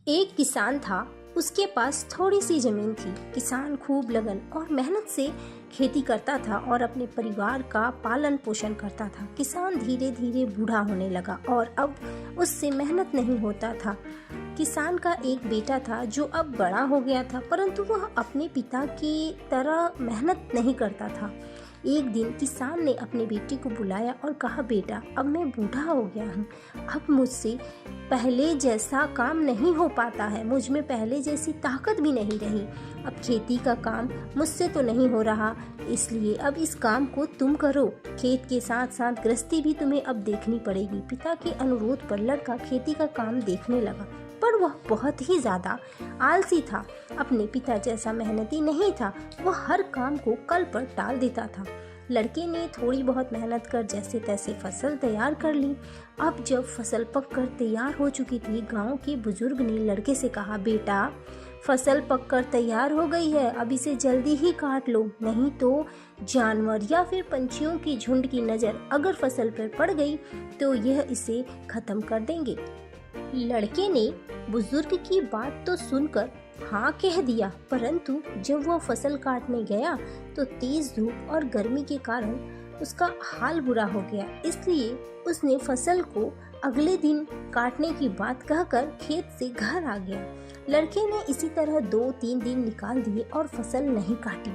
एक किसान था। उसके पास थोड़ी सी जमीन थी। किसान खूब लगन और मेहनत से खेती करता था और अपने परिवार का पालन पोषण करता था। किसान धीरे धीरे बूढ़ा होने लगा और अब उससे मेहनत नहीं होता था। किसान का एक बेटा था जो अब बड़ा हो गया था, परंतु वह अपने पिता की तरह मेहनत नहीं करता था। एक दिन किसान ने अपने बेटे को बुलाया और कहा, बेटा, अब मैं बूढ़ा हो गया हूँ। अब मुझसे पहले जैसा काम नहीं हो पाता है। मुझ में पहले जैसी ताकत भी नहीं रही। अब खेती का काम मुझसे तो नहीं हो रहा, इसलिए अब इस काम को तुम करो। खेत के साथ साथ गृहस्थी भी तुम्हें अब देखनी पड़ेगी। पिता के अनुरोध पर लड़का खेती का काम देखने लगा, पर वह बहुत ही ज्यादा आलसी था। अपने पिता जैसा मेहनती नहीं था। वह हर काम को कल पर टाल देता था। लड़के ने थोड़ी बहुत मेहनत कर जैसे तैसे फसल तैयार कर ली। अब जब फसल पककर तैयार हो चुकी थी, गांव के बुजुर्ग ने लड़के से कहा, बेटा, फसल पककर तैयार हो गई है, अब इसे जल्दी ही काट लो, नहीं तो जानवर या फिर पंछियों की झुंड की नज़र अगर फसल पर पड़ गई तो यह इसे खत्म कर देंगे। लड़के ने बुजुर्ग की बात तो सुनकर हाँ कह दिया, परंतु जब वह फसल काटने गया तो तेज धूप और गर्मी के कारण उसका हाल बुरा हो गया। इसलिए उसने फसल को अगले दिन काटने की बात कहकर खेत से घर आ गया। लड़के ने इसी तरह 2-3 दिन निकाल दिए और फसल नहीं काटी।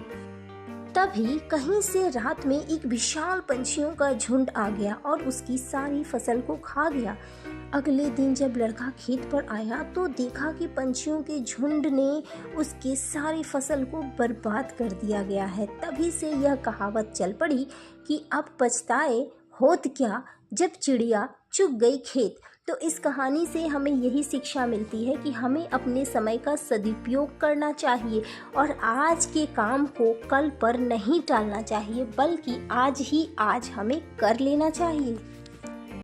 तभी कहीं से रात में एक विशाल पंछियों का झुंड आ गया और उसकी सारी फसल को खा गया। अगले दिन जब लड़का खेत पर आया तो देखा कि पंछियों के झुंड ने उसकी सारी फसल को बर्बाद कर दिया गया है। तभी से यह कहावत चल पड़ी कि अब पछताए होत क्या जब चिड़िया चुग गई खेत। तो इस कहानी से हमें यही शिक्षा मिलती है कि हमें अपने समय का सदुपयोग करना चाहिए और आज के काम को कल पर नहीं टालना चाहिए, बल्कि आज ही आज हमें कर लेना चाहिए।